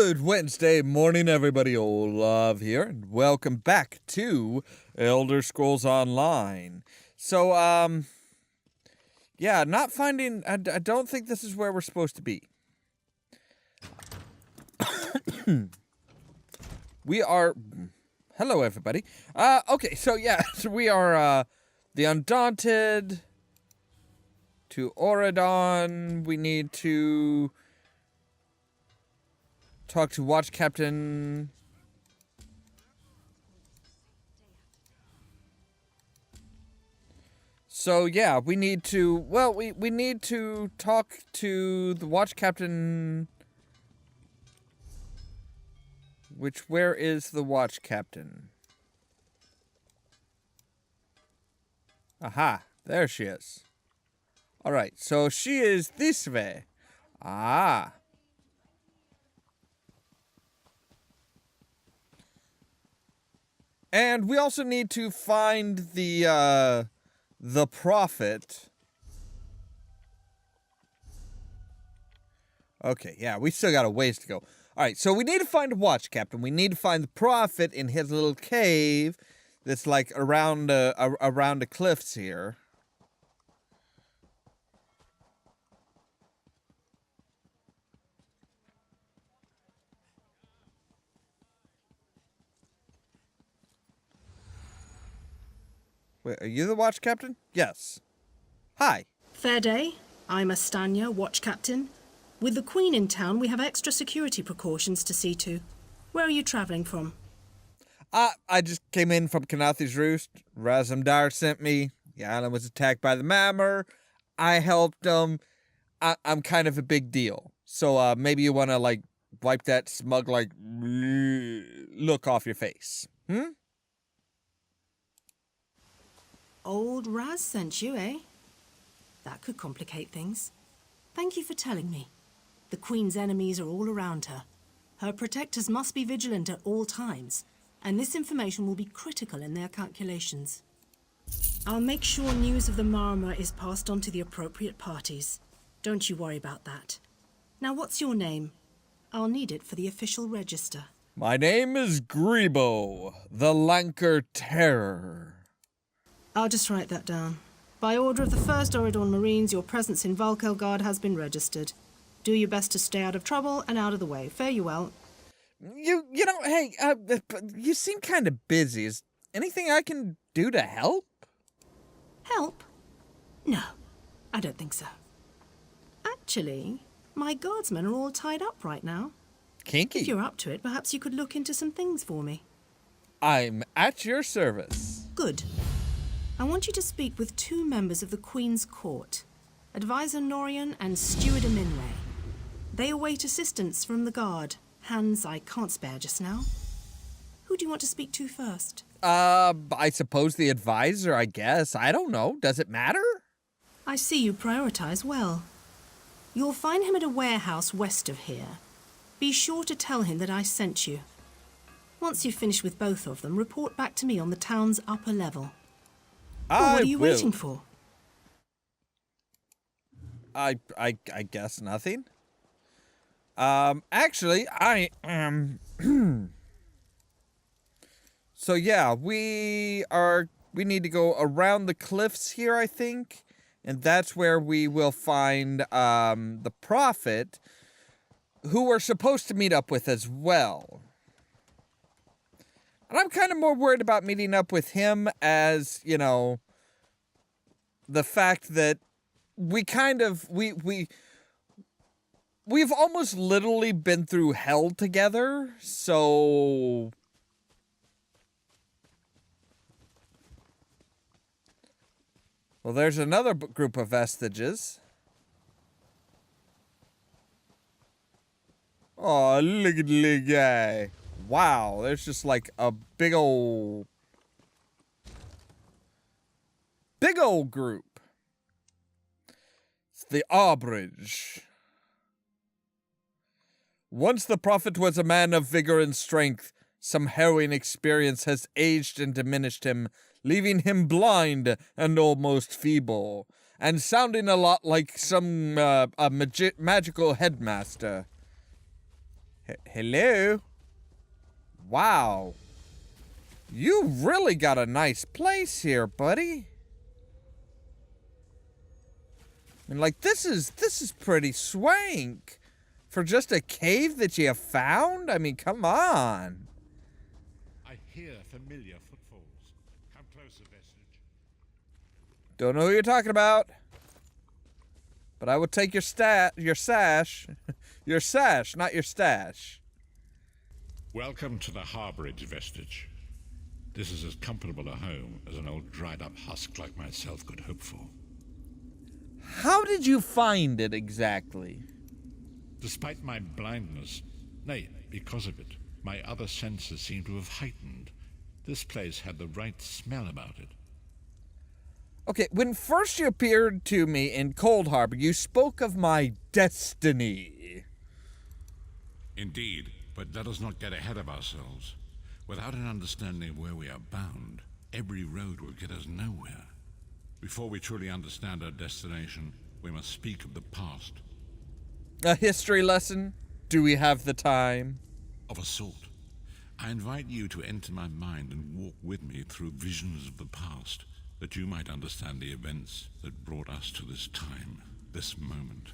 Good Wednesday morning, everybody. Ollamh here, and welcome back to Elder Scrolls Online. So, yeah, not finding... I don't think this is where we're supposed to be. We are... Hello, everybody. Okay, so yeah, so we are, the Undaunted to Auradon. We need to... talk to Watch Captain. So yeah, we need to, well, we need to talk to the Watch Captain. Where is the Watch Captain? Aha, there she is. Alright, so she is this way. Ah. And we also need to find the prophet. Okay, yeah, we still got a ways to go. Alright, so we need to find a Watch Captain. We need to find the prophet in his little cave that's like around the cliffs here. Wait, are you the Watch Captain? Yes. Hi. Fair day. I'm Astanya, Watch Captain. With the Queen in town, we have extra security precautions to see to. Where are you travelling from? I just came in from Kanathi's Roost. Razamdar sent me. The island was attacked by the Mammer. I helped them. I'm kind of a big deal. So, maybe you want to, like, wipe that smug, like, look off your face. Old Raz sent you, eh? That could complicate things. Thank you for telling me. The Queen's enemies are all around her. Her protectors must be vigilant at all times, and this information will be critical in their calculations. I'll make sure news of the Marmor is passed on to the appropriate parties. Don't you worry about that. Now, what's your name? I'll need it for the official register. My name is Grebo, the Lanker Terror. I'll just write that down. By order of the 1st Auradon Marines, your presence in Valkelgard has been registered. Do your best to stay out of trouble and out of the way. Fare you well. You know, hey, you seem kind of busy. Is anything I can do to help? Help? No, I don't think so. Actually, my guardsmen are all tied up right now. Kinky. If you're up to it, perhaps you could look into some things for me. I'm at your service. Good. I want you to speak with 2 members of the Queen's Court, Advisor Norian and Steward Aminway. They await assistance from the guard, hands I can't spare just now. Who do you want to speak to first? I suppose the advisor, I guess. I don't know. Does it matter? I see you prioritize well. You'll find him at a warehouse west of here. Be sure to tell him that I sent you. Once you've finished with both of them, report back to me on the town's upper level. Well, what are you waiting for? I guess nothing. Actually, I am... So yeah, we need to go around the cliffs here, I think. And that's where we will find, the prophet, who we're supposed to meet up with as well. And I'm kind of more worried about meeting up with him as, you know, the fact that we've almost literally been through hell together, so... Well, there's another group of vestiges. Oh, look at the little guy. Wow, there's just like a big old group. It's the Arbridge. Once the prophet was a man of vigor and strength, some harrowing experience has aged and diminished him, leaving him blind and almost feeble, and sounding a lot like some magical headmaster. Hello? Wow. You really got a nice place here, buddy. I mean, like, this is pretty swank. For just a cave that you have found? I mean, come on. I hear familiar footfalls. Come closer, Vestige. Don't know who you're talking about. But I will take your sash. Your sash, not your stash. Welcome to the harborage, Vestige. This is as comfortable a home as an old dried-up husk like myself could hope for. How did you find it exactly? Despite my blindness, nay, because of it, my other senses seem to have heightened. This place had the right smell about it. Okay, when first you appeared to me in Cold Harbor, you spoke of my destiny. Indeed, but let us not get ahead of ourselves. Without an understanding of where we are bound, every road will get us nowhere. Before we truly understand our destination, we must speak of the past. A history lesson? Do we have the time? Of a sort. I invite you to enter my mind and walk with me through visions of the past, that you might understand the events that brought us to this time, this moment.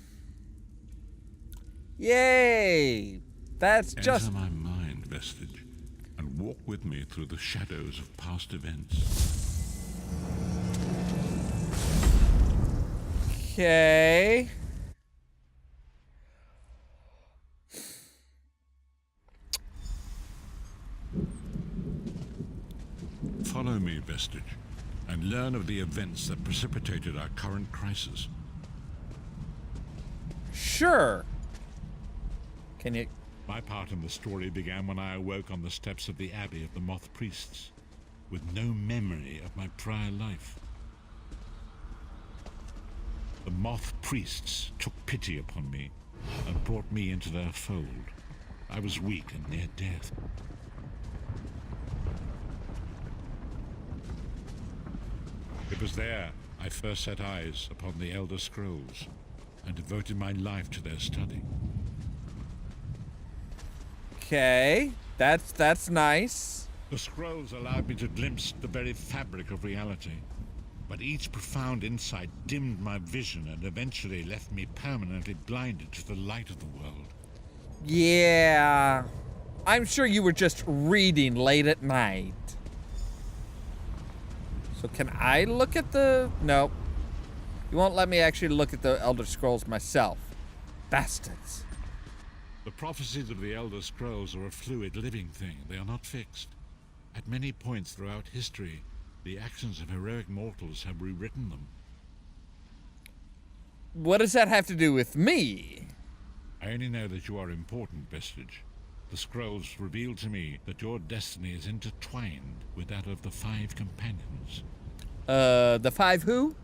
Yay! That's just... Enter my mind, Vestige, and walk with me through the shadows of past events. Okay. Follow me, Vestige, and learn of the events that precipitated our current crisis. Sure. Can you... My part in the story began when I awoke on the steps of the Abbey of the Moth Priests, with no memory of my prior life. The Moth Priests took pity upon me and brought me into their fold. I was weak and near death. It was there I first set eyes upon the Elder Scrolls and devoted my life to their study. Okay. That's nice. The scrolls allowed me to glimpse the very fabric of reality, but each profound insight dimmed my vision and eventually left me permanently blinded to the light of the world. Yeah. I'm sure you were just reading late at night. So can I look at the... No. You won't let me actually look at the Elder Scrolls myself. Bastards. The prophecies of the Elder Scrolls are a fluid, living thing. They are not fixed. At many points throughout history, the actions of heroic mortals have rewritten them. What does that have to do with me? I only know that you are important, Vestige. The scrolls reveal to me that your destiny is intertwined with that of the Five Companions. The five who?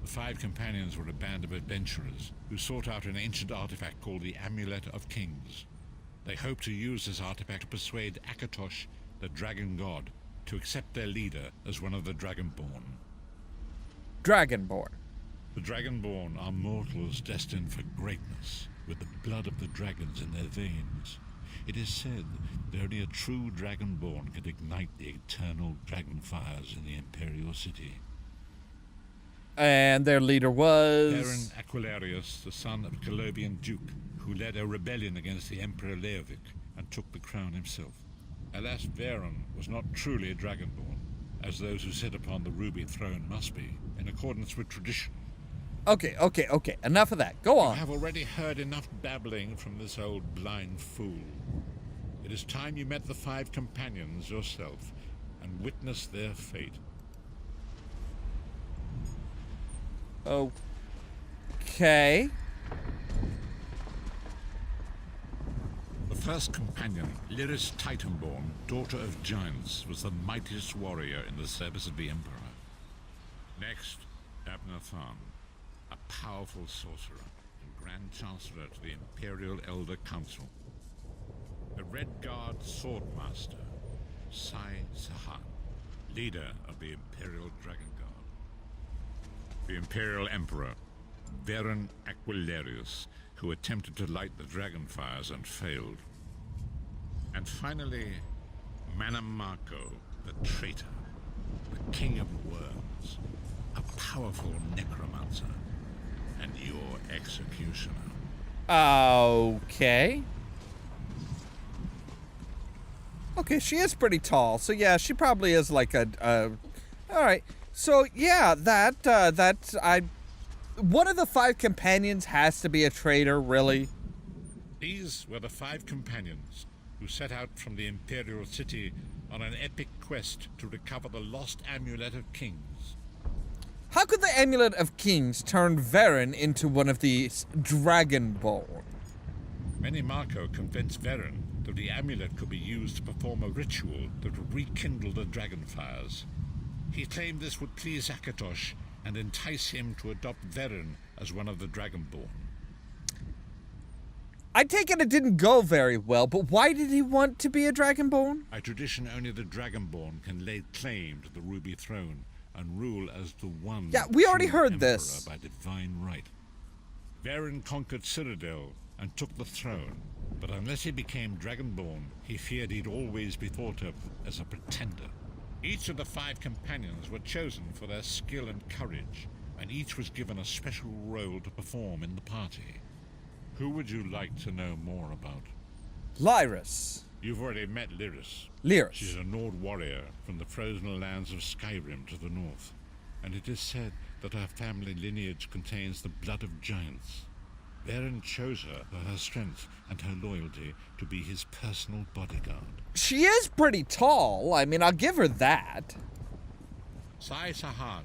The Five Companions were a band of adventurers who sought out an ancient artifact called the Amulet of Kings. They hoped to use this artifact to persuade Akatosh, the dragon god, to accept their leader as one of the Dragonborn. Dragonborn. The Dragonborn are mortals destined for greatness, with the blood of the dragons in their veins. It is said that only a true Dragonborn could ignite the eternal dragon fires in the Imperial City. And their leader was... Baron Aquilarius, the son of a Colovian duke, who led a rebellion against the Emperor Leovic and took the crown himself. Alas, Baron was not truly a Dragonborn, as those who sit upon the ruby throne must be, in accordance with tradition. Okay. Enough of that. Go on. I have already heard enough babbling from this old blind fool. It is time you met the Five Companions yourself and witnessed their fate. Okay. The first companion, Lyris Titanborn, daughter of giants, was the mightiest warrior in the service of the Emperor. Next, Abnathan, a powerful sorcerer and Grand Chancellor to the Imperial Elder Council. The Red Guard Swordmaster, Sai Sahan, leader of the Imperial Dragon Guard. The Imperial Emperor, Baron Aquilarius, who attempted to light the dragon fires and failed. And finally, Manamako, the traitor, the king of worms, a powerful necromancer, and your executioner. Okay. Okay, she is pretty tall, so yeah, she probably is like a all right. So yeah, one of the 5 companions has to be a traitor, really. These were the 5 companions who set out from the Imperial City on an epic quest to recover the lost Amulet of Kings. How could the Amulet of Kings turn Varen into one of these Dragonborn? Manamako convinced Varen that the amulet could be used to perform a ritual that would rekindle the dragonfires. He claimed this would please Akatosh and entice him to adopt Varen as one of the Dragonborn. I take it didn't go very well, but why did he want to be a Dragonborn? By tradition, only the Dragonborn can lay claim to the Ruby Throne and rule as the one. Yeah, we already true heard emperor this. by divine right. Varen conquered Cyrodiil and took the throne, but unless he became Dragonborn, he feared he'd always be thought of as a pretender. Each of the 5 companions were chosen for their skill and courage, and each was given a special role to perform in the party. Who would you like to know more about? Lyris. You've already met Lyris. Lyris. She's a Nord warrior from the frozen lands of Skyrim to the north, and it is said that her family lineage contains the blood of giants. Varen chose her for her strength and her loyalty to be his personal bodyguard. She is pretty tall. I mean, I'll give her that. Sai Sahan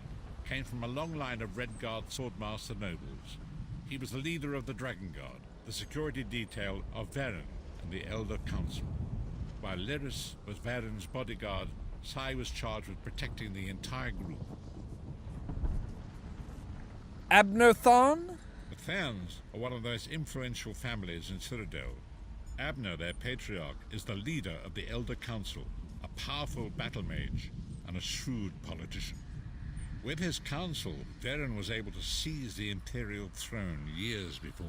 came from a long line of Red Guard swordmaster nobles. He was the leader of the Dragon Guard, the security detail of Varen and the Elder Council. While Lyris was Varen's bodyguard, Sai was charged with protecting the entire group. Abnerthon? The Therns are one of the most influential families in Cyrodiil. Abner, their patriarch, is the leader of the Elder Council, a powerful battle mage and a shrewd politician. With his council, Varen was able to seize the Imperial throne years before.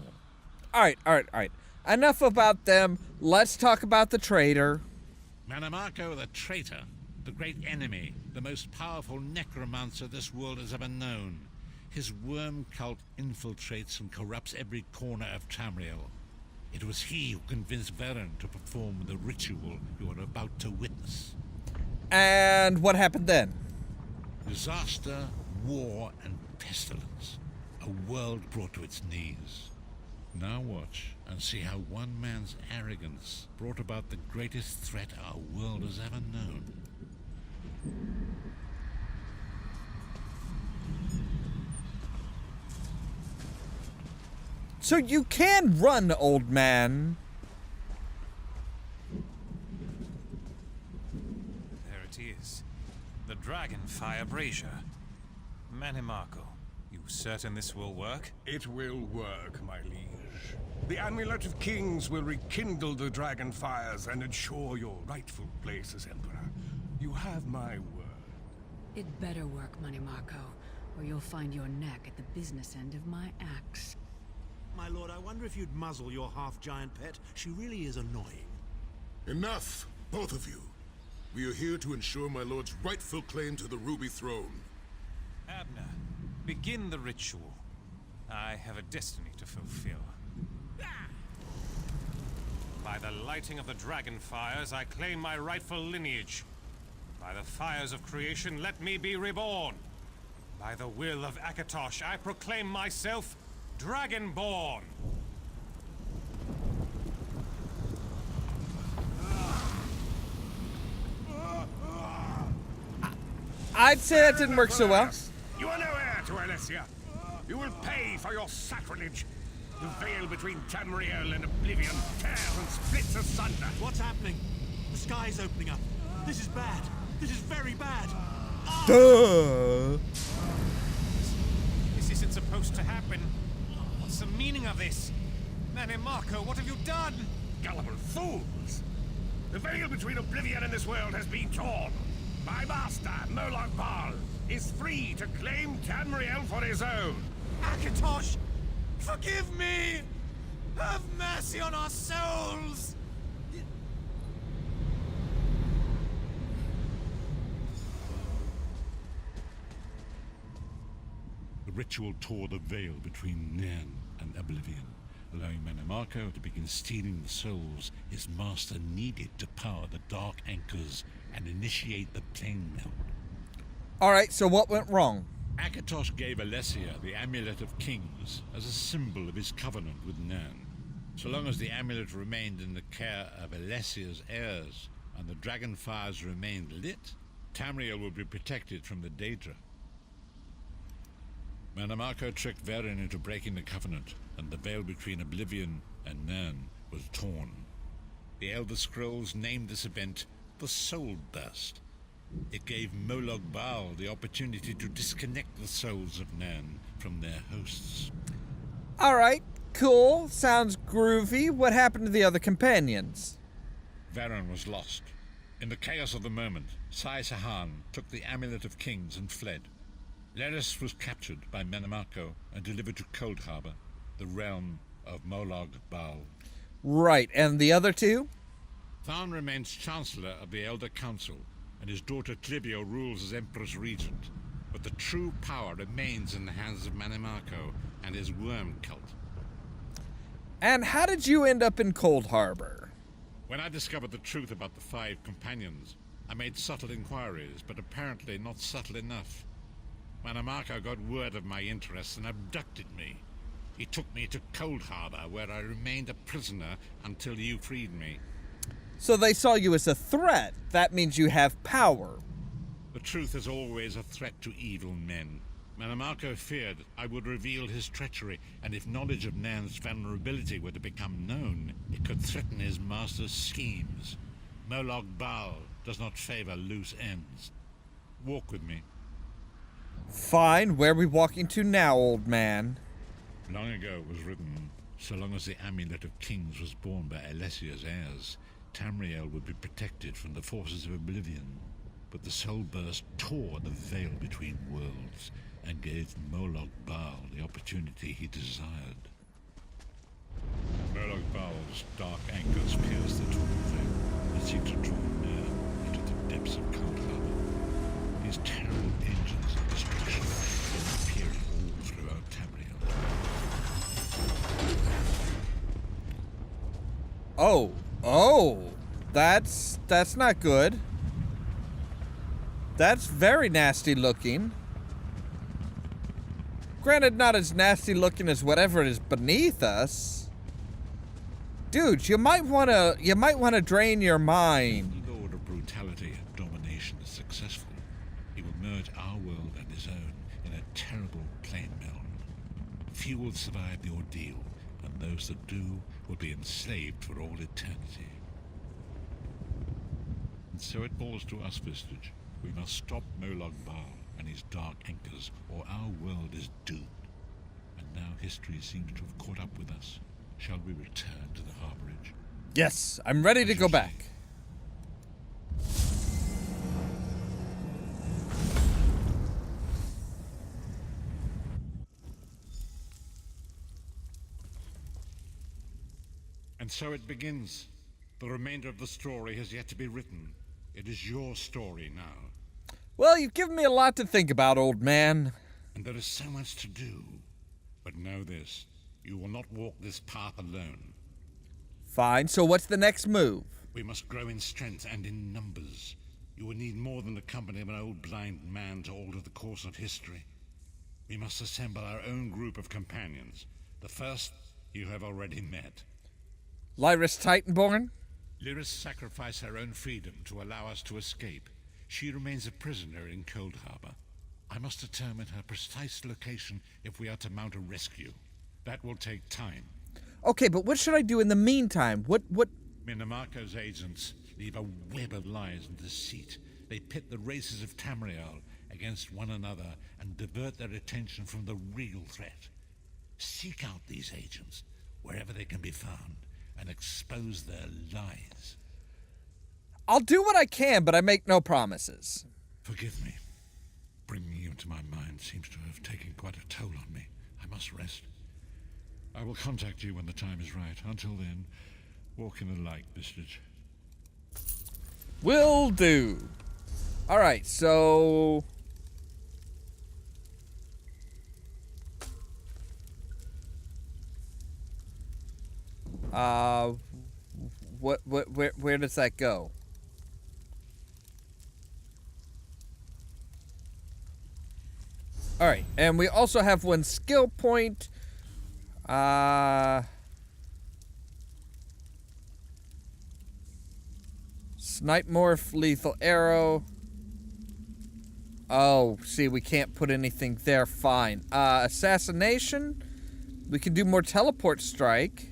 All right. Enough about them. Let's talk about the traitor. Manamako the traitor, the great enemy, the most powerful necromancer this world has ever known. His worm cult infiltrates and corrupts every corner of Tamriel. It was he who convinced Varen to perform the ritual you are about to witness. And what happened then? Disaster, war, and pestilence. A world brought to its knees. Now watch and see how one man's arrogance brought about the greatest threat our world has ever known. So you can run, old man. There it is. The Dragonfire Brazier. Manamako, you certain this will work? It will work, my liege. The Amulet of Kings will rekindle the dragon fires and ensure your rightful place as Emperor. You have my word. It better work, Manamako, or you'll find your neck at the business end of my axe. My lord, I wonder if you'd muzzle your half-giant pet. She really is annoying. Enough, both of you. We are here to ensure my lord's rightful claim to the Ruby Throne. Abner, begin the ritual. I have a destiny to fulfill. By the lighting of the dragon fires, I claim my rightful lineage. By the fires of creation, let me be reborn. By the will of Akatosh, I proclaim myself Dragonborn. I'd say that didn't work so well. You are no heir to Alessia. You will pay for your sacrilege. The veil between Tamriel and Oblivion tears and splits asunder. What's happening? The sky's opening up. This is bad. This is very bad. Duh. This isn't supposed to happen. What's the meaning of this? Manamako, what have you done? Gullible fools! The veil between Oblivion and this world has been torn. My master, Moloch Bal, is free to claim Tamriel for his own. Akatosh, forgive me! Have mercy on our souls! ritual tore the veil between Nairn and Oblivion, allowing Mannimarco to begin stealing the souls his master needed to power the Dark Anchors and initiate the Plane Meld. Alright, so what went wrong? Akatosh gave Alessia the Amulet of Kings as a symbol of his covenant with Nairn. So long as the amulet remained in the care of Alessia's heirs and the dragon fires remained lit, Tamriel would be protected from the Daedra. Mannimarco tricked Varen into breaking the covenant, and the veil between Oblivion and Nairn was torn. The Elder Scrolls named this event the Soul Burst. It gave Molag Bal the opportunity to disconnect the souls of Nairn from their hosts. Alright, cool. Sounds groovy. What happened to the other companions? Varen was lost. In the chaos of the moment, Sai Sahan took the Amulet of Kings and fled. Leris was captured by Mannimarco and delivered to Cold Harbor, the realm of Molag Bal. Right, and the other two? Tharn remains Chancellor of the Elder Council, and his daughter Clivio rules as Empress Regent. But the true power remains in the hands of Mannimarco and his worm cult. And how did you end up in Cold Harbor? When I discovered the truth about the 5 companions, I made subtle inquiries, but apparently not subtle enough. Mannimarco got word of my interests and abducted me. He took me to Cold Harbor, where I remained a prisoner until you freed me. So they saw you as a threat. That means you have power. The truth is always a threat to evil men. Mannimarco feared I would reveal his treachery, and if knowledge of Nairn's vulnerability were to become known, it could threaten his master's schemes. Molag Bal does not favor loose ends. Walk with me. Fine, where are we walking to now, old man? Long ago it was written, so long as the Amulet of Kings was borne by Alessia's heirs, Tamriel would be protected from the forces of Oblivion. But the Soul Burst tore the veil between worlds and gave Molag Bal the opportunity he desired. Molag Bal's dark anchors pierced the torn veil and seemed to draw Nairn into the depths of Cold Harbor. These terrible engines of destruction were appearing all throughout Tamriel. Oh, that's not good. That's very nasty looking. Granted, not as nasty looking as whatever is beneath us. Dude, you might wanna drain your mind. The Lord of Brutality and Domination is successful. He will merge our world and his own in a terrible plane meld. Few will survive the ordeal, and those that do will be enslaved for all eternity. And so it falls to us, Vistage. We must stop Molag Bal and his dark anchors, or our world is doomed. And now history seems to have caught up with us. Shall we return to the harborage? Yes, I'm ready to go back. And so it begins. The remainder of the story has yet to be written. It is your story now. Well, you've given me a lot to think about, old man. And there is so much to do. But know this, you will not walk this path alone. Fine, so what's the next move? We must grow in strength and in numbers. You will need more than the company of an old blind man to alter the course of history. We must assemble our own group of companions. The first you have already met. Lyris Titanborn? Lyris sacrificed her own freedom to allow us to escape. She remains a prisoner in Cold Harbor. I must determine her precise location if we are to mount a rescue. That will take time. Okay, but what should I do in the meantime? What? Mannimarco's agents leave a web of lies and deceit. They pit the races of Tamriel against one another and divert their attention from the real threat. Seek out these agents wherever they can be found and expose their lies. I'll do what I can, but I make no promises. Forgive me. Bringing you into my mind seems to have taken quite a toll on me. I must rest. I will contact you when the time is right. Until then, walk in the light, Vistage. Will do. Alright, so... Where does that go? All right, and we also have one skill point. Snipe morph, lethal arrow. Oh, see, we can't put anything there. Fine. Assassination. We can do more teleport strike.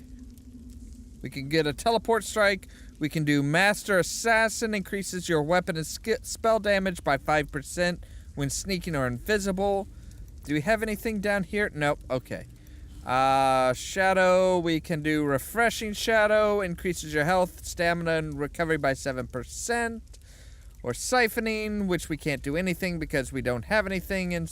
We can get a teleport strike. We can do Master Assassin. Increases your weapon and spell damage by 5% when sneaking or invisible. Do we have anything down here? Nope. Okay. Shadow. We can do Refreshing Shadow. Increases your health, stamina, and recovery by 7%. Or Siphoning, which we can't do anything because we don't have anything. In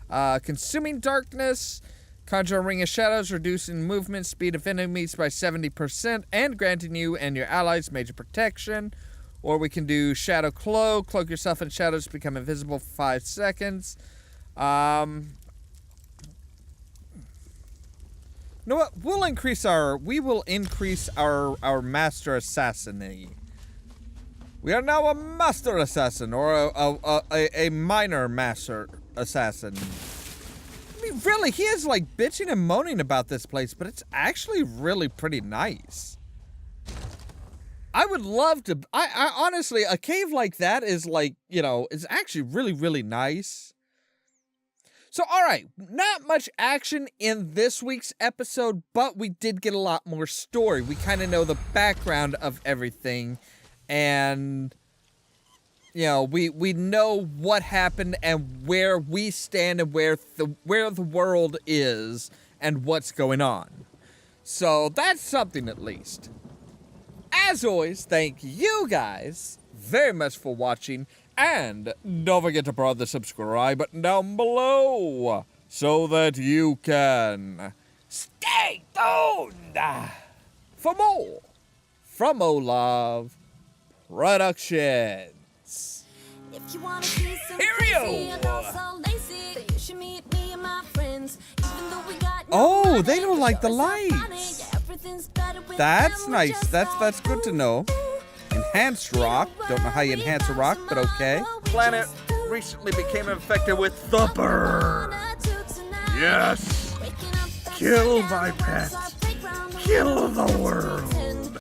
Consuming Darkness. Conjure a Ring of Shadows, reducing movement speed of enemies by 70% and granting you and your allies major protection. Or we can do Shadow Cloak. Cloak yourself in shadows to become invisible for 5 seconds. You know what? We will increase our Master Assassin-y. We are now a Master Assassin, or a minor Master Assassin. I mean, really, he is like bitching and moaning about this place, but it's actually really pretty nice. I would love to. I honestly, a cave like that is like, you know, it's actually really, really nice. So, all right, not much action in this week's episode, but we did get a lot more story. We kind of know the background of everything, and you know, we know what happened and where we stand and where the world is and what's going on. So that's something at least. As always, thank you guys very much for watching, and don't forget to press the subscribe button down below so that you can stay tuned for more from Ollamh Productions. If you wanna see some Cheerio! crazy and also lazy, then you should meet me and my friends. Even though we got Oh, no they money, don't like the sure it's not funny. lights. Yeah, everything's better with That's them. We're nice. just That's like, good to ooh, know. ooh. Enhanced rock. Don't know how you enhance a rock, but okay. Planet recently became infected with the bird. Yes! Kill my pet. Kill the world.